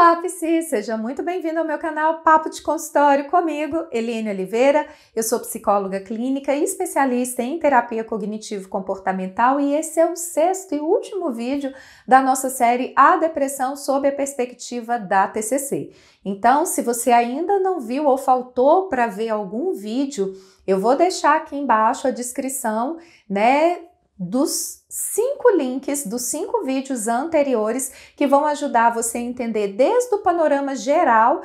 Olá, Psi! Seja muito bem-vindo ao meu canal Papo de Consultório comigo, Eliane Oliveira. Eu sou psicóloga clínica e especialista em terapia cognitivo-comportamental e esse é o sexto e último vídeo da nossa série A Depressão sob a perspectiva da TCC. Então, se você ainda não viu ou faltou para ver algum vídeo, eu vou deixar aqui embaixo a descrição, dos 5 links dos 5 vídeos anteriores que vão ajudar você a entender desde o panorama geral,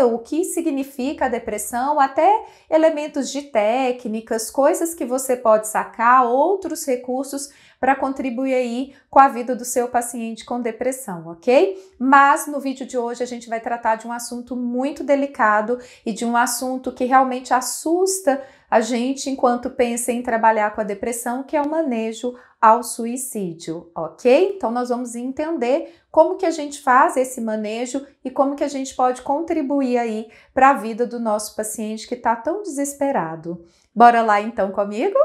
o que significa a depressão, até elementos de técnicas, coisas que você pode sacar, outros recursos para contribuir aí com a vida do seu paciente com depressão, ok? Mas no vídeo de hoje a gente vai tratar de um assunto muito delicado e de um assunto que realmente assusta a gente enquanto pensa em trabalhar com a depressão, que é o manejo ao suicídio, ok? Então nós vamos entender como que a gente faz esse manejo e como que a gente pode contribuir aí para a vida do nosso paciente que está tão desesperado. Bora lá então comigo?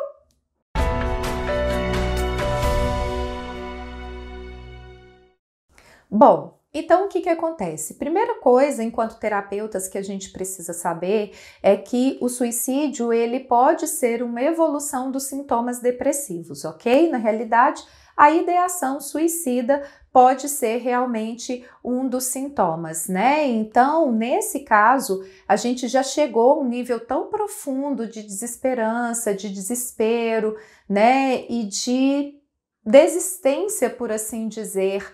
Bom, então o que acontece? Primeira coisa, enquanto terapeutas, que a gente precisa saber é que o suicídio ele pode ser uma evolução dos sintomas depressivos, ok? Na realidade, a ideação suicida pode ser realmente um dos sintomas, Então, nesse caso, a gente já chegou a um nível tão profundo de desesperança, de desespero, e de desistência, por assim dizer,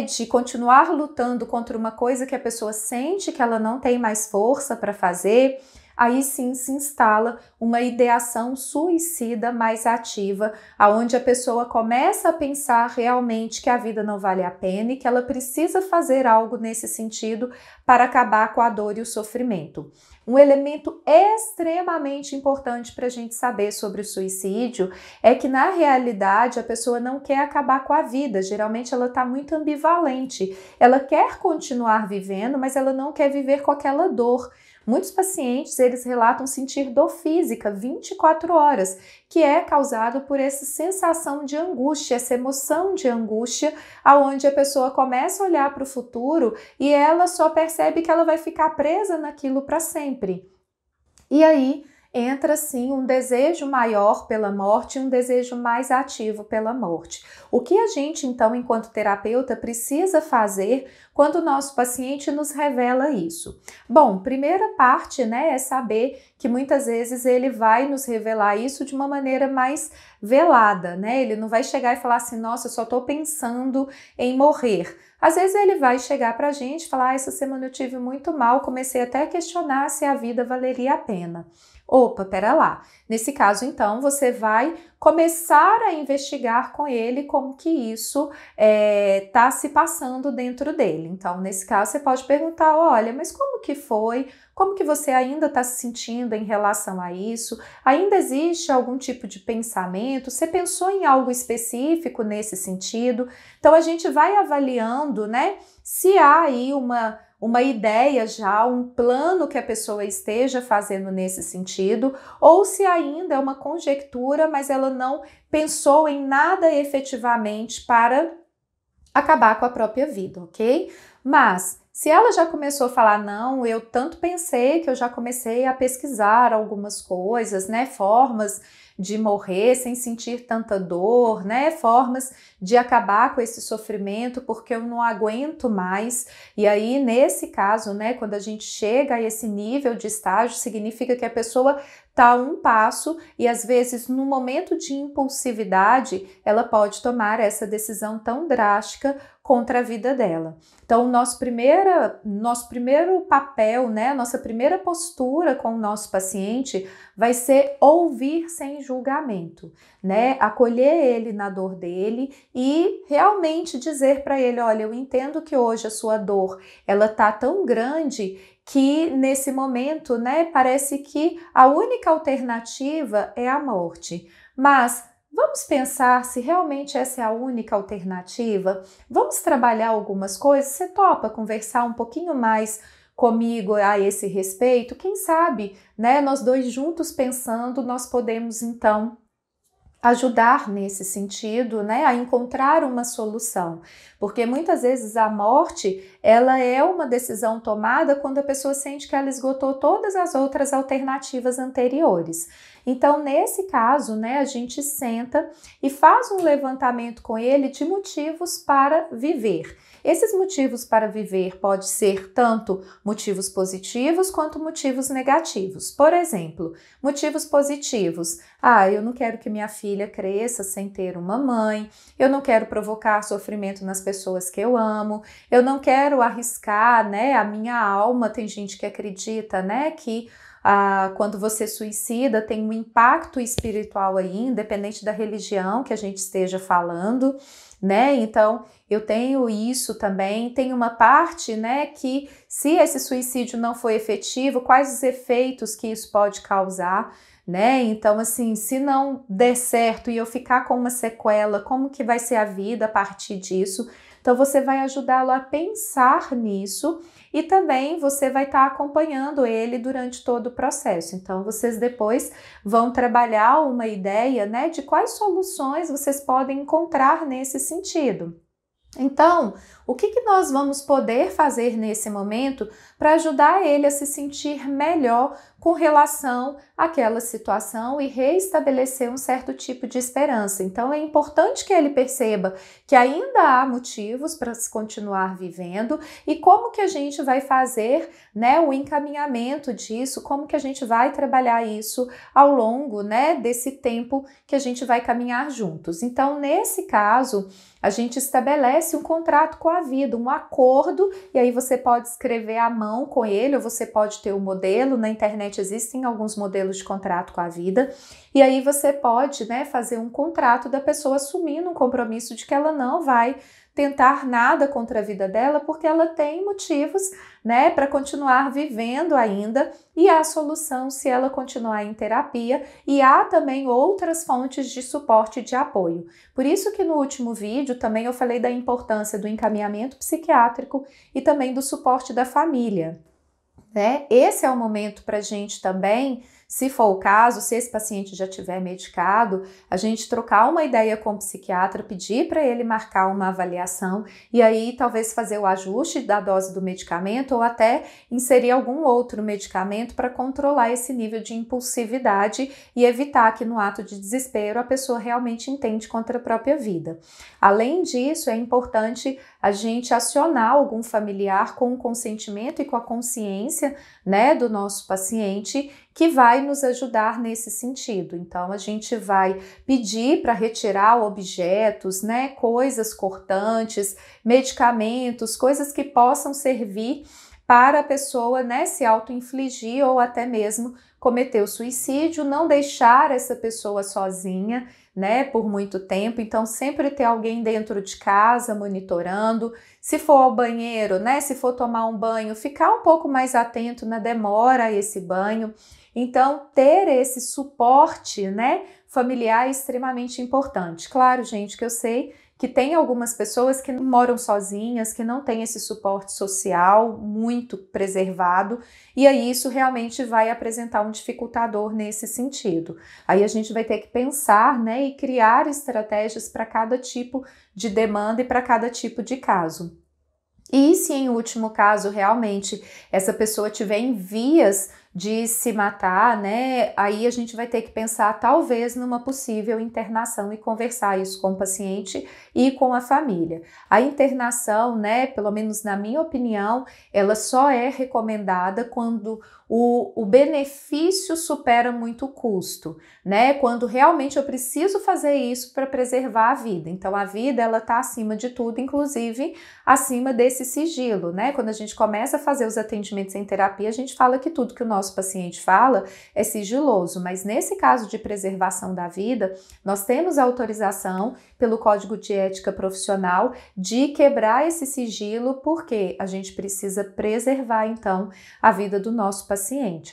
de continuar lutando contra uma coisa que a pessoa sente que ela não tem mais força para fazer, aí sim se instala uma ideação suicida mais ativa, aonde a pessoa começa a pensar realmente que a vida não vale a pena e que ela precisa fazer algo nesse sentido para acabar com a dor e o sofrimento. Um elemento extremamente importante para a gente saber sobre o suicídio é que, na realidade, a pessoa não quer acabar com a vida. Geralmente, ela está muito ambivalente. Ela quer continuar vivendo, mas ela não quer viver com aquela dor. Muitos pacientes, eles relatam sentir dor física 24 horas, que é causado por essa sensação de angústia, essa emoção de angústia, aonde a pessoa começa a olhar para o futuro e ela só percebe que ela vai ficar presa naquilo para sempre. E aí entra sim um desejo maior pela morte, um desejo mais ativo pela morte. O que a gente então, enquanto terapeuta, precisa fazer quando o nosso paciente nos revela isso? Bom, primeira parte, é saber que muitas vezes ele vai nos revelar isso de uma maneira mais velada, Ele não vai chegar e falar assim, nossa, eu só estou pensando em morrer. Às vezes ele vai chegar para a gente e falar, essa semana eu tive muito mal, comecei até a questionar se a vida valeria a pena. Opa, pera lá. Nesse caso, então, você vai começar a investigar com ele como que isso está se passando dentro dele. Então, nesse caso, você pode perguntar, olha, mas como que foi? Como que você ainda está se sentindo em relação a isso? Ainda existe algum tipo de pensamento? Você pensou em algo específico nesse sentido? Então, a gente vai avaliando, se há aí uma ideia já, um plano que a pessoa esteja fazendo nesse sentido, ou se ainda é uma conjectura, mas ela não pensou em nada efetivamente para acabar com a própria vida, ok? Mas se ela já começou a falar, não, eu tanto pensei que eu já comecei a pesquisar algumas coisas, formas de morrer sem sentir tanta dor, formas de acabar com esse sofrimento porque eu não aguento mais. E aí, nesse caso, quando a gente chega a esse nível de estágio, significa que a pessoa está a um passo e às vezes no momento de impulsividade ela pode tomar essa decisão tão drástica contra a vida dela. Então, nosso primeiro papel, nossa primeira postura com o nosso paciente vai ser ouvir sem julgamento, acolher ele na dor dele e realmente dizer para ele, olha, eu entendo que hoje a sua dor, ela tá tão grande que nesse momento, parece que a única alternativa é a morte. Mas vamos pensar se realmente essa é a única alternativa? Vamos trabalhar algumas coisas? Você topa conversar um pouquinho mais comigo a esse respeito? Quem sabe, nós dois juntos pensando, nós podemos então ajudar nesse sentido, né, a encontrar uma solução, porque muitas vezes a morte, ela é uma decisão tomada quando a pessoa sente que ela esgotou todas as outras alternativas anteriores. Então, nesse caso, né, a gente senta e faz um levantamento com ele de motivos para viver. Esses motivos para viver pode ser tanto motivos positivos quanto motivos negativos. Por exemplo, motivos positivos. Eu não quero que minha filha cresça sem ter uma mãe, eu não quero provocar sofrimento nas pessoas que eu amo, eu não quero arriscar, né, a minha alma. Tem gente que acredita, né, que quando você suicida tem um impacto espiritual aí, independente da religião que a gente esteja falando, né? Então, eu tenho isso também. Tem uma parte, né, que se esse suicídio não for efetivo, quais os efeitos que isso pode causar, né? Então, assim, se não der certo e eu ficar com uma sequela, como que vai ser a vida a partir disso? Então, você vai ajudá-lo a pensar nisso e também você vai estar acompanhando ele durante todo o processo. Então, vocês depois vão trabalhar uma ideia, né, de quais soluções vocês podem encontrar nesse sentido. Então, o que nós vamos poder fazer nesse momento para ajudar ele a se sentir melhor com relação àquela situação e reestabelecer um certo tipo de esperança? Então, é importante que ele perceba que ainda há motivos para se continuar vivendo e como que a gente vai fazer, né, o encaminhamento disso, como que a gente vai trabalhar isso ao longo, né, desse tempo que a gente vai caminhar juntos. Então, nesse caso, a gente estabelece um contrato com a vida, um acordo, e aí você pode escrever à mão com ele, ou você pode ter um modelo. Na internet existem alguns modelos de contrato com a vida, e aí você pode, né, fazer um contrato da pessoa assumindo um compromisso de que ela não vai tentar nada contra a vida dela, porque ela tem motivos, né, para continuar vivendo ainda, e há solução se ela continuar em terapia, e há também outras fontes de suporte e de apoio. Por isso que no último vídeo também eu falei da importância do encaminhamento psiquiátrico e também do suporte da família, né? Esse é o momento para a gente também, se for o caso, se esse paciente já tiver medicado, a gente trocar uma ideia com o psiquiatra, pedir para ele marcar uma avaliação e aí talvez fazer o ajuste da dose do medicamento ou até inserir algum outro medicamento para controlar esse nível de impulsividade e evitar que no ato de desespero a pessoa realmente intente contra a própria vida. Além disso, é importante a gente acionar algum familiar com o consentimento e com a consciência, né, do nosso paciente, que vai nos ajudar nesse sentido. Então, a gente vai pedir para retirar objetos, né, coisas cortantes, medicamentos, coisas que possam servir para a pessoa, né, se auto-infligir ou até mesmo cometer o suicídio, não deixar essa pessoa sozinha, né, por muito tempo. Então, sempre ter alguém dentro de casa monitorando. Se for ao banheiro, né, se for tomar um banho, ficar um pouco mais atento na demora a esse banho. Então, ter esse suporte, né, familiar é extremamente importante. Claro, gente, que eu sei que tem algumas pessoas que não moram sozinhas, que não têm esse suporte social muito preservado, e aí isso realmente vai apresentar um dificultador nesse sentido. Aí a gente vai ter que pensar, né, e criar estratégias para cada tipo de demanda e para cada tipo de caso. E se em último caso realmente essa pessoa tiver em vias de se matar, né, aí a gente vai ter que pensar talvez numa possível internação e conversar isso com o paciente e com a família. A internação, né, pelo menos na minha opinião, ela só é recomendada quando o benefício supera muito o custo, né? Quando realmente eu preciso fazer isso para preservar a vida. Então, a vida, ela está acima de tudo, inclusive acima desse sigilo, né? Quando a gente começa a fazer os atendimentos em terapia, a gente fala que tudo que o nosso paciente fala é sigiloso, mas nesse caso de preservação da vida, nós temos autorização pelo Código de Ética Profissional de quebrar esse sigilo, porque a gente precisa preservar, então, a vida do nosso paciente,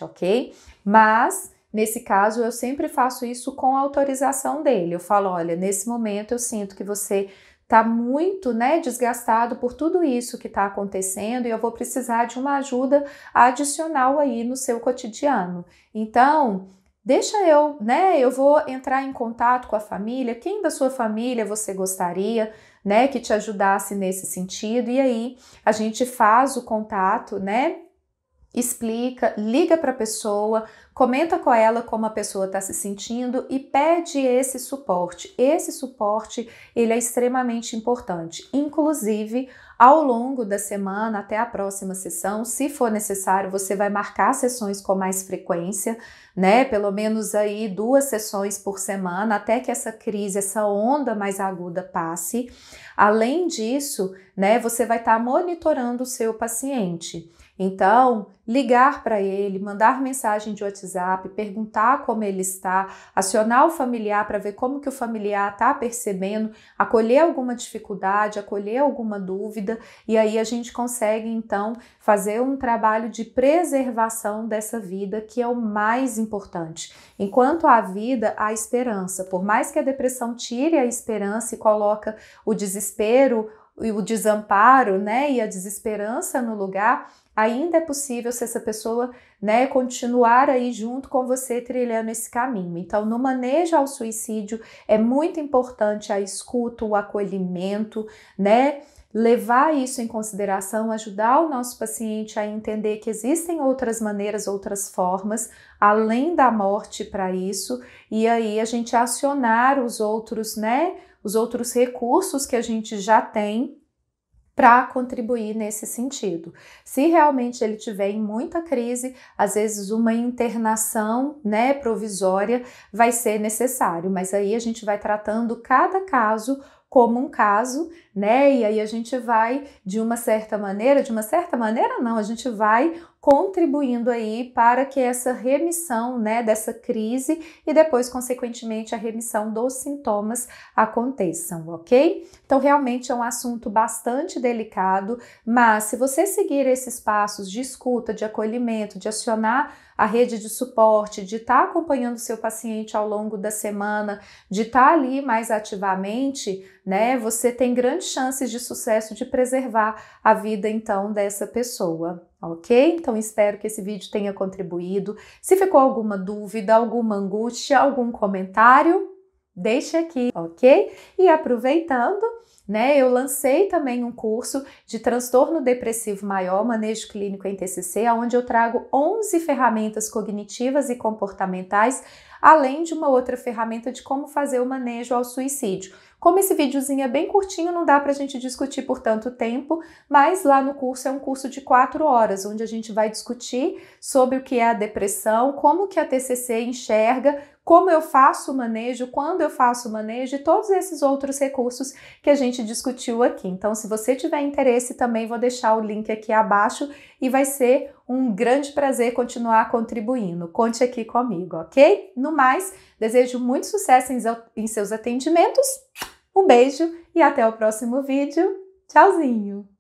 ok? Mas, nesse caso, eu sempre faço isso com a autorização dele. Eu falo, olha, nesse momento eu sinto que você está muito, né, desgastado por tudo isso que está acontecendo e eu vou precisar de uma ajuda adicional aí no seu cotidiano. Então, deixa eu, né? Eu vou entrar em contato com a família. Quem da sua família você gostaria, né, que te ajudasse nesse sentido? E aí a gente faz o contato, né? Explica, liga para a pessoa, comenta com ela como a pessoa está se sentindo e pede esse suporte. Esse suporte, ele é extremamente importante. Inclusive, ao longo da semana, até a próxima sessão, se for necessário, você vai marcar sessões com mais frequência, né? Pelo menos aí 2 sessões por semana, até que essa crise, essa onda mais aguda passe. Além disso, né, você vai estar monitorando o seu paciente. Então, ligar para ele, mandar mensagem de WhatsApp, perguntar como ele está, acionar o familiar para ver como que o familiar está percebendo, acolher alguma dificuldade, acolher alguma dúvida, e aí a gente consegue então fazer um trabalho de preservação dessa vida, que é o mais importante. Enquanto há vida, há esperança. Por mais que a depressão tire a esperança e coloca o desespero, o desamparo, né, e a desesperança no lugar, ainda é possível se essa pessoa, né, continuar aí junto com você trilhando esse caminho. Então, no manejo ao suicídio, é muito importante a escuta, o acolhimento, né, levar isso em consideração, ajudar o nosso paciente a entender que existem outras maneiras, outras formas, além da morte para isso, e aí a gente acionar os outros, né, os outros recursos que a gente já tem para contribuir nesse sentido. Se realmente ele tiver em muita crise, às vezes uma internação, né, provisória vai ser necessário, mas aí a gente vai tratando cada caso como um caso, né? E aí a gente vai, de uma certa maneira não, a gente vai contribuindo aí para que essa remissão, né, dessa crise e depois, consequentemente, a remissão dos sintomas aconteçam, ok? Então, realmente é um assunto bastante delicado, mas se você seguir esses passos de escuta, de acolhimento, de acionar a rede de suporte, de estar acompanhando seu paciente ao longo da semana, de estar ali mais ativamente, né, você tem grandes chances de sucesso de preservar a vida, então, dessa pessoa, ok? Então, espero que esse vídeo tenha contribuído. Se ficou alguma dúvida, alguma angústia, algum comentário, deixe aqui, ok? E aproveitando, né, eu lancei também um curso de transtorno depressivo maior, manejo clínico em TCC, onde eu trago 11 ferramentas cognitivas e comportamentais, além de uma outra ferramenta de como fazer o manejo ao suicídio. Como esse videozinho é bem curtinho, não dá pra gente discutir por tanto tempo, mas lá no curso é um curso de 4 horas, onde a gente vai discutir sobre o que é a depressão, como que a TCC enxerga, como eu faço o manejo, quando eu faço o manejo e todos esses outros recursos que a gente discutiu aqui. Então, se você tiver interesse, também vou deixar o link aqui abaixo e vai ser um grande prazer continuar contribuindo. Conte aqui comigo, ok? No mais, desejo muito sucesso em seus atendimentos. Um beijo e até o próximo vídeo. Tchauzinho!